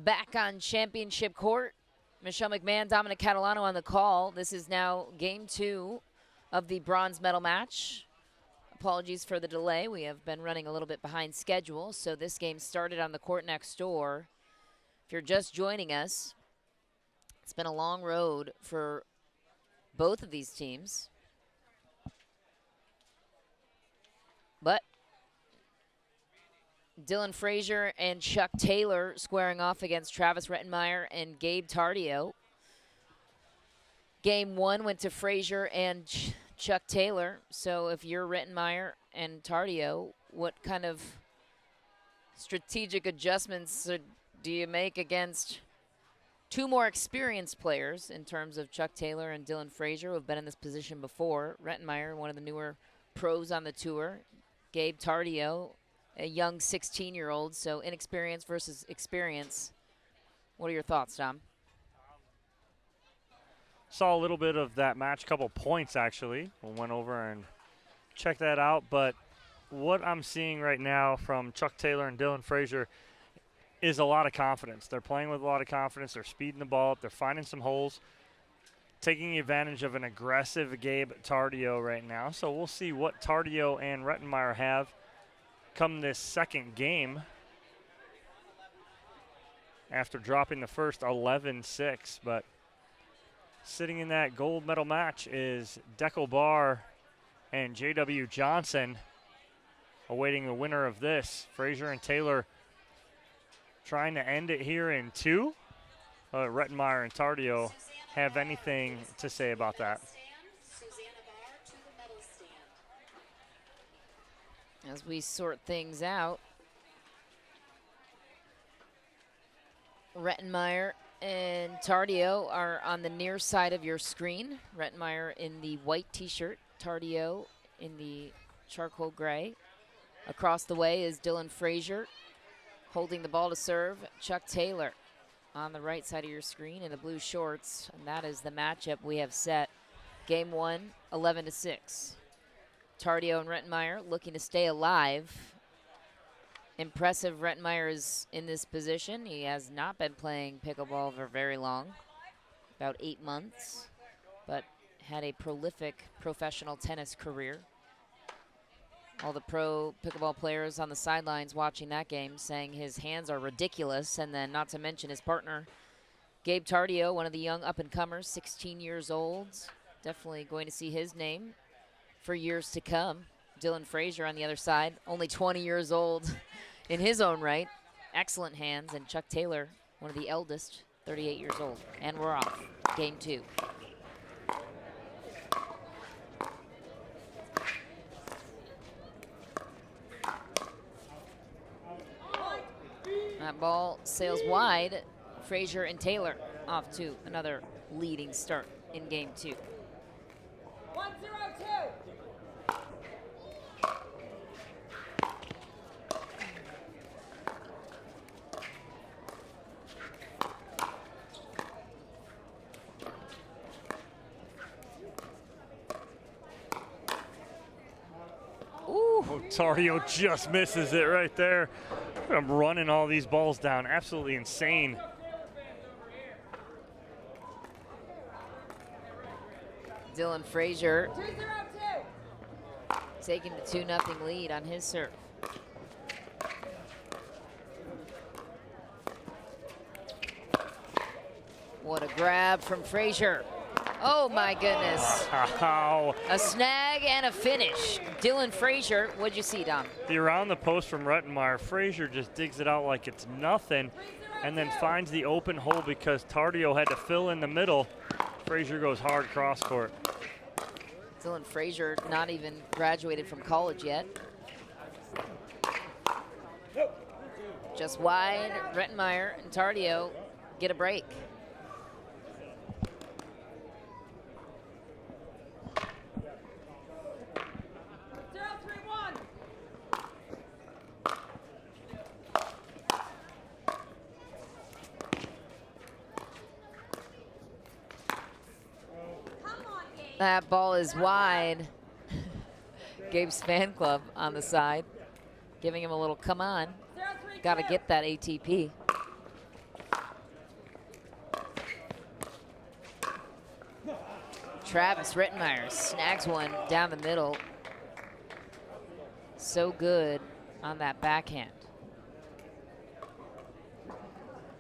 back on championship court. Michelle McMahon, Dominic Catalano on the call. This is now game 2 of the bronze medal match. Apologies for the delay. We have been running a little bit behind schedule, so this game started on the court next door. If you're just joining us, it's been a long road for both of these teams. But Dylan Frazier and Chuck Taylor squaring off against Travis Rettenmeier and Gabe Tardio. Game 1 went to Frazier and Chuck Taylor. So if you're Rettenmeier and Tardio, what kind of strategic adjustments do you make against two more experienced players in terms of Chuck Taylor and Dylan Frazier, who have been in this position before? Rettenmeier, one of the newer pros on the tour. Gabe Tardio, a young 16-year-old, so inexperience versus experience. What are your thoughts, Dom? Saw a little bit of that match, couple points actually. We went over and checked that out, but what I'm seeing right now from Chuck Taylor and Dylan Frazier is a lot of confidence. They're playing with a lot of confidence. They're speeding the ball up. They're finding some holes, taking advantage of an aggressive Gabe Tardio right now. So we'll see what Tardio and Rettenmeier have come this second game after dropping the first 11-6. But sitting in that gold medal match is Dekel Barr and J.W. Johnson, awaiting the winner of this. Frazier and Taylor trying to end it here in 2. Rettenmeier and Tardio have anything to say about that? As we sort things out, Rettenmeier and Tardio are on the near side of your screen. Rettenmeier in the white t-shirt, Tardio in the charcoal gray. Across the way is Dylan Frazier holding the ball to serve. Chuck Taylor on the right side of your screen in the blue shorts, and that is the matchup we have set. Game 1, 11-6. Tardio and Rettenmeier looking to stay alive. Impressive Rettenmeier is in this position. He has not been playing pickleball for very long, about 8 months, but had a prolific professional tennis career. All the pro pickleball players on the sidelines watching that game saying his hands are ridiculous, and then not to mention his partner, Gabe Tardio, one of the young up-and-comers, 16 years old. Definitely going to see his name for years to come. Dylan Frazier on the other side, only 20 years old in his own right. Excellent hands. And Chuck Taylor, one of the eldest, 38 years old. And we're off. Game 2. That ball sails wide. Frazier and Taylor off to another leading start in game 2. 1-0-2. Ooh. Oh, Tardio just misses it right there. I'm running all these balls down. Absolutely insane. Dylan Frazier taking the 2-0 lead on his serve. What a grab from Frazier. Oh my goodness. Wow. A snag and a finish. Dylan Frazier, what'd you see, Dom? The around the post from Rettenmeier. Frazier just digs it out like it's nothing and then finds the open hole because Tardio had to fill in the middle. Frazier goes hard cross court. Dylan Frazier not even graduated from college yet. Just wide, Rettenmeier and Tardio get a break. That ball is wide. Gabe's fan club on the side, giving him a little come on. Got to get that ATP. Travis Rettenmeier snags one down the middle. So good on that backhand.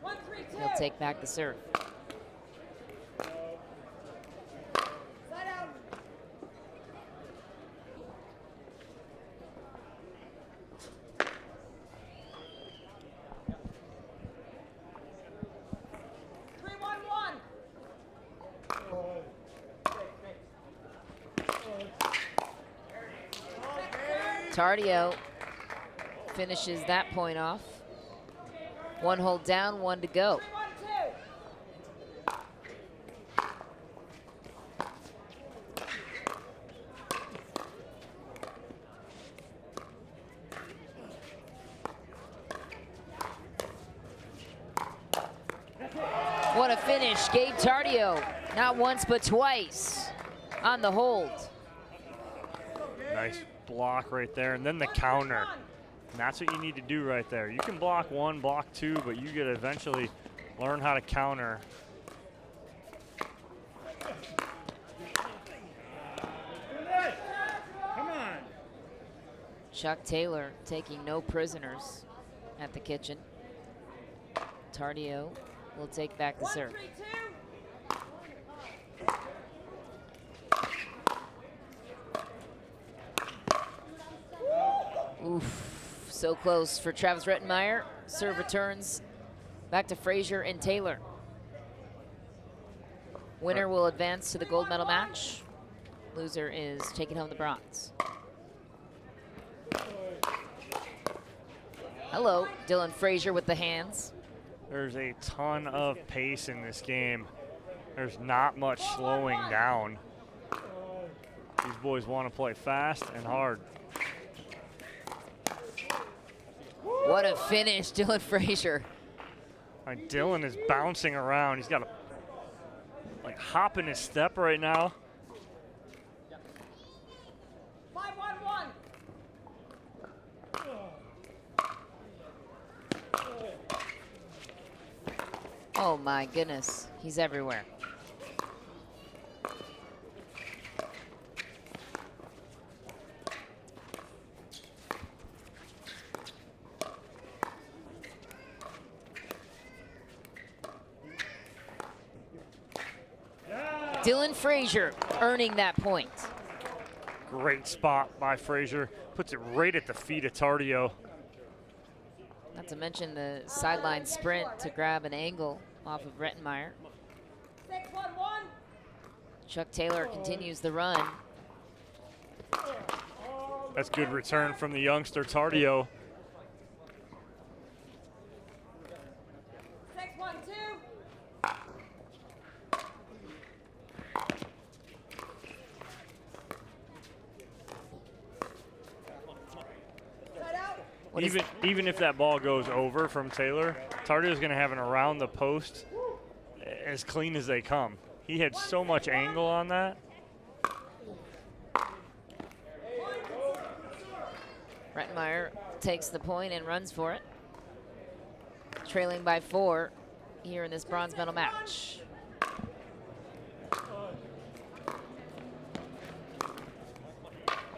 1-3-2. He'll take back the serve. Side out. Three, one, one. Tardio finishes that point off. One hold down, one to go. 3-1-2. What a finish, Gabe Tardio. Not once, but twice on the hold. Nice block right there, and then the counter. And that's what you need to do right there. You can block one, block two, but you gotta eventually learn how to counter. Come on. Chuck Taylor taking no prisoners at the kitchen. Tardio will take back the serve. 1-3-2. Oof, so close for Travis Rettenmeier. Serve returns back to Frazier and Taylor. Winner will advance to the gold medal match. Loser is taking home the bronze. Hello, Dylan Frazier with the hands. There's a ton of pace in this game. There's not much slowing down. These boys want to play fast and hard. What a finish, Dylan Frazier. Dylan is bouncing around. He's got a hop in his step right now. 5-1-1. Oh my goodness, he's everywhere. Dylan Frazier earning that point. Great spot by Frazier. Puts it right at the feet of Tardio. Not to mention the sideline sprint to grab an angle off of Rettenmeier. 6-1-1. Chuck Taylor continues the run. That's good return from the youngster Tardio. 6-1-2. Side out. What is- Even if that ball goes over from Taylor, Tardio's going to have an around the post as clean as they come. He had so much angle on that. Rettenmeier takes the point and runs for it. Trailing by 4 here in this bronze medal match.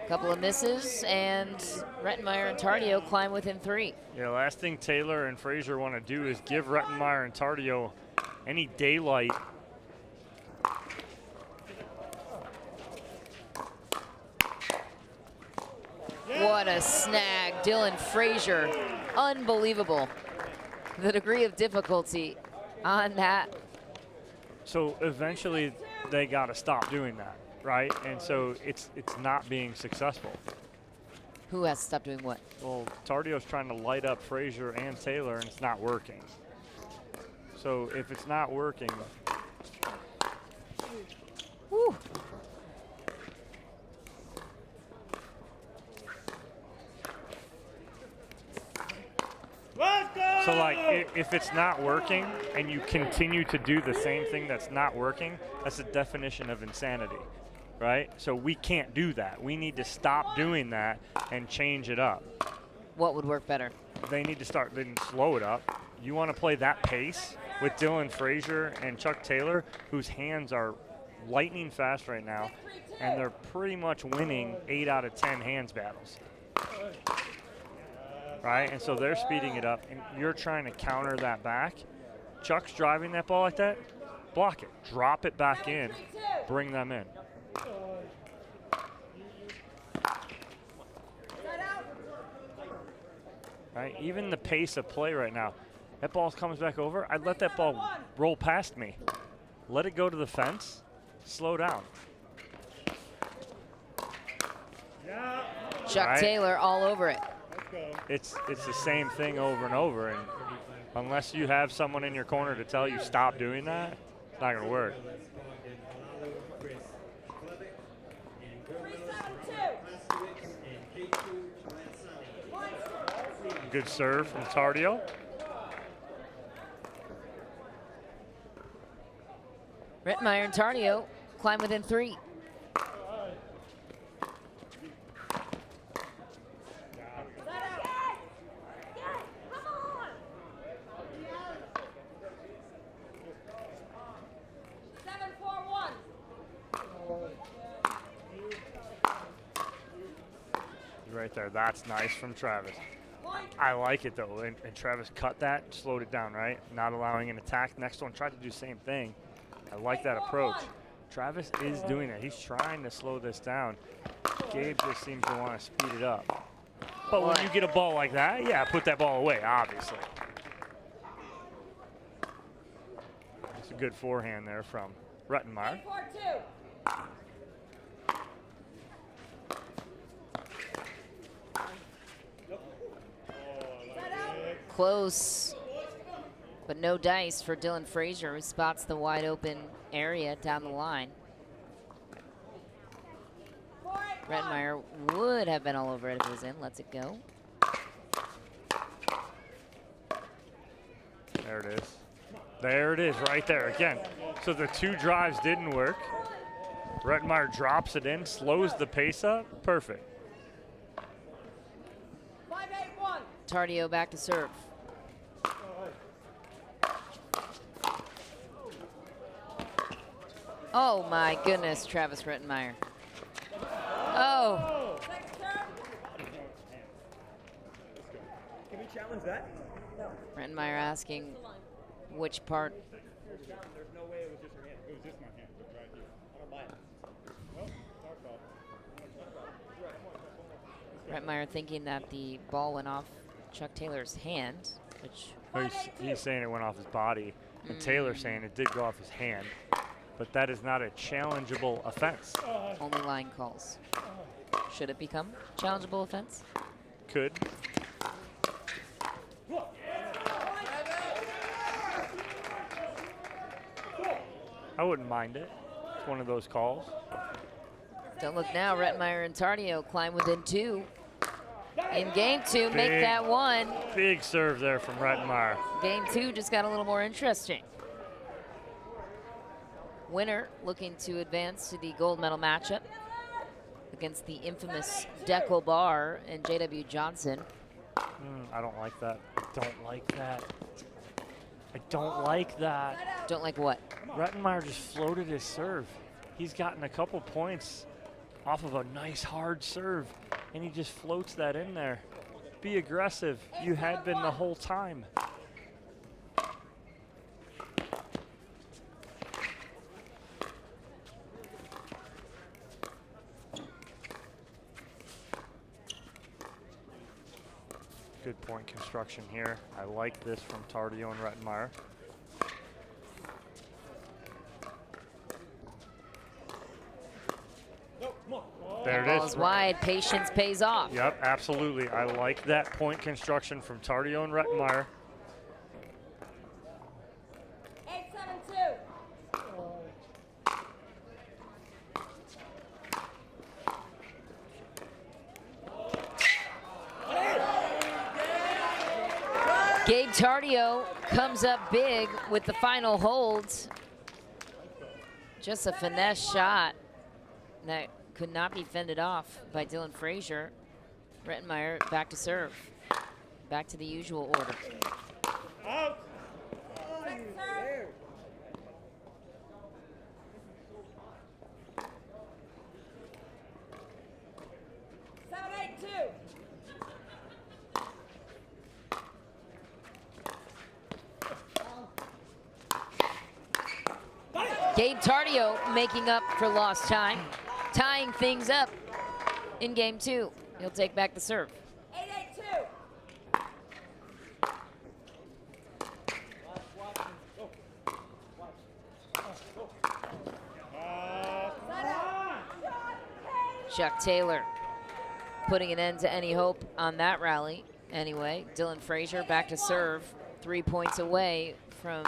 Couple of misses, and Rettenmeier and Tardio climb within 3. Yeah, last thing Taylor and Frazier want to do is give Rettenmeier and Tardio any daylight. What a snag, Dylan Frazier. Unbelievable. The degree of difficulty on that. So eventually they got to stop doing that, right? And so it's not being successful. Who has to stop doing what? Well, Tardio's trying to light up Frazier and Taylor, and it's not working. So if it's not working, Whew. Let's go! so if it's not working and you continue to do the same thing that's not working, that's the definition of insanity, right? So we can't do that. We need to stop doing that and change it up. What would work better? They need to start, then slow it up. You want to play that pace with Dylan Frazier and Chuck Taylor, whose hands are lightning fast right now, and they're pretty much winning 8 out of 10 hands battles. Right? And so they're speeding it up, and you're trying to counter that back. Chuck's driving that ball like that, block it, drop it back in, bring them in. Right? Even the pace of play right now, that ball comes back over, I'd let that ball roll past me. Let it go to the fence, slow down. Chuck Right. Taylor all over it. It's the same thing over and over, and unless you have someone in your corner to tell you stop doing that, it's not going to work. 3-7-2. Good serve from Tardio. Rettenmeier and Tardio climb within 3. Right there, that's nice from Travis. I like it though, and Travis cut that, slowed it down, right? Not allowing an attack. Next one tried to do the same thing. I like that approach. Travis is doing that. He's trying to slow this down. Gabe just seems to want to speed it up. But when you get a ball like that, yeah, put that ball away, obviously. It's a good forehand there from Rettenmeier. 4-2. Close, but no dice for Dylan Frazier, who spots the wide open area down the line. Rettenmeier would have been all over it if it was in. Lets it go. There it is. There it is, right there again. So the 2 drives didn't work. Rettenmeier drops it in, slows the pace up. Perfect. 5-8-1. Tardio back to serve. Oh my goodness, Travis Rettenmeier. Oh, Second serve. Can we challenge that? Rettenmeier asking which part. There's no way it was just her hand. It was just my hand. It was right here. I don't buy it. Well, our fault. Rettenmeier thinking that the ball went off Chuck Taylor's hand, which Oh, he's saying it went off his body, and Taylor saying it did go off his hand. But that is not a challengeable offense. only line calls. Should it become challengeable offense? Could. I wouldn't mind it. It's one of those calls. Don't look now, Rettenmeier and Tardio climb within 2. In game 2, make Big. that 1. Big serve there from Rettenmeier. Game 2 just got a little more interesting. Winner looking to advance to the gold medal matchup against the infamous Deckel Barr and J.W. Johnson. I don't like that. Don't like that. I don't like that. Don't like what? Rettenmeier just floated his serve. He's gotten a couple points off of a nice hard serve, and he just floats that in there. Be aggressive. You had been the whole time. Good point construction here. I like this from Tardio and Rettenmeier. There it Ball is. is wide. Patience pays off. Yep, absolutely. I like that point construction from Tardio and Rettenmeier. 8-7-2. Gabe Tardio comes up big with the final hold. Just a finesse shot that could not be fended off by Dylan Frazier. Rettenmeier back to serve. Back to the usual order. Second serve. Gabe Tardio making up for lost time, tying things up in game 2. He'll take back the serve. 8-8-2. Chuck Taylor putting an end to any hope on that rally. Anyway, Dylan Frazier back to serve, 3 points away from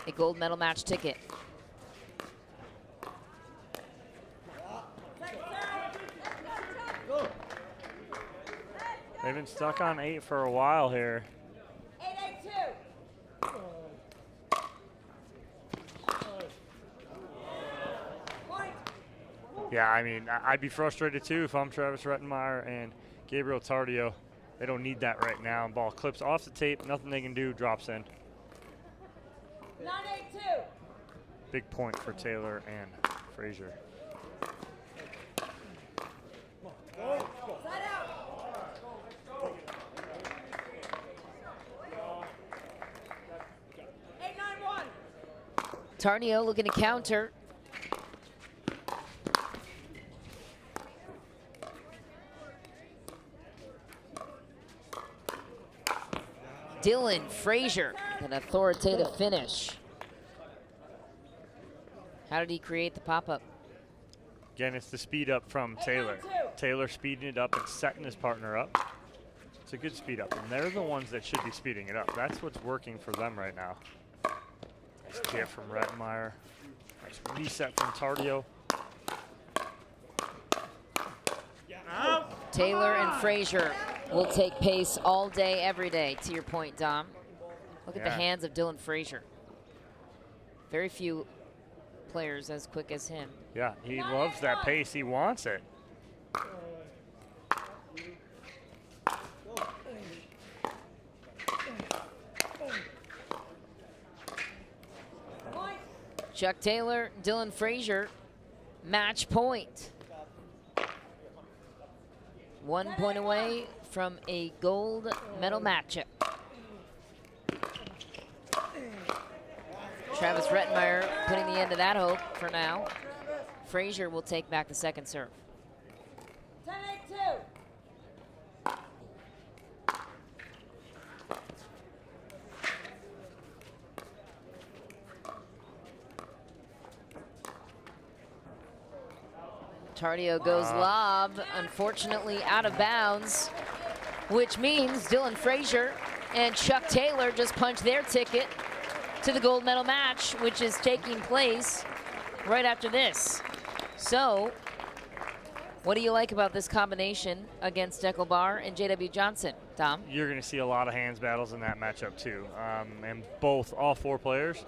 a gold medal match ticket. They've been stuck on 8 for a while here. 8-8-2. Point. Yeah, I mean, I'd be frustrated too if I'm Travis Rettenmeier and Gabriel Tardio. They don't need that right now. Ball clips off the tape, nothing they can do, drops in. 9-8-2. Big point for Taylor and Frazier. Side out. Tardio looking to counter. Dylan Frazier, an authoritative finish. How did he create the pop-up? Again, it's the speed up from Taylor. Taylor speeding it up and setting his partner up. It's a good speed up, and they're the ones that should be speeding it up. That's what's working for them right now. Nice tip from Rettenmeier. Nice reset from Tardio. Taylor and Frazier will take pace all day, every day, to your point, Dom. Look at the hands of Dylan Frazier. Very few players as quick as him. Yeah, he loves that pace. He wants it. Chuck Taylor, Dylan Frazier, match point. 1 point away from a gold medal matchup. Travis Rettenmeier putting the end to that hope for now. Frazier will take back the second serve. 10-8-2. Tardio goes lob, unfortunately out of bounds, which means Dylan Frazier and Chuck Taylor just punched their ticket to the gold medal match, which is taking place right after this. So, what do you like about this combination against Deckel Barr and J.W. Johnson, Tom? You're going to see a lot of hands battles in that matchup too. And all four players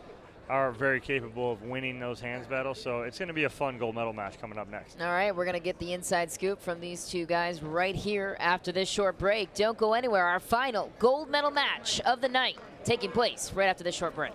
are very capable of winning those hands battles. So it's going to be a fun gold medal match coming up next. All right, we're going to get the inside scoop from these two guys right here after this short break. Don't go anywhere. Our final gold medal match of the night taking place right after this short break.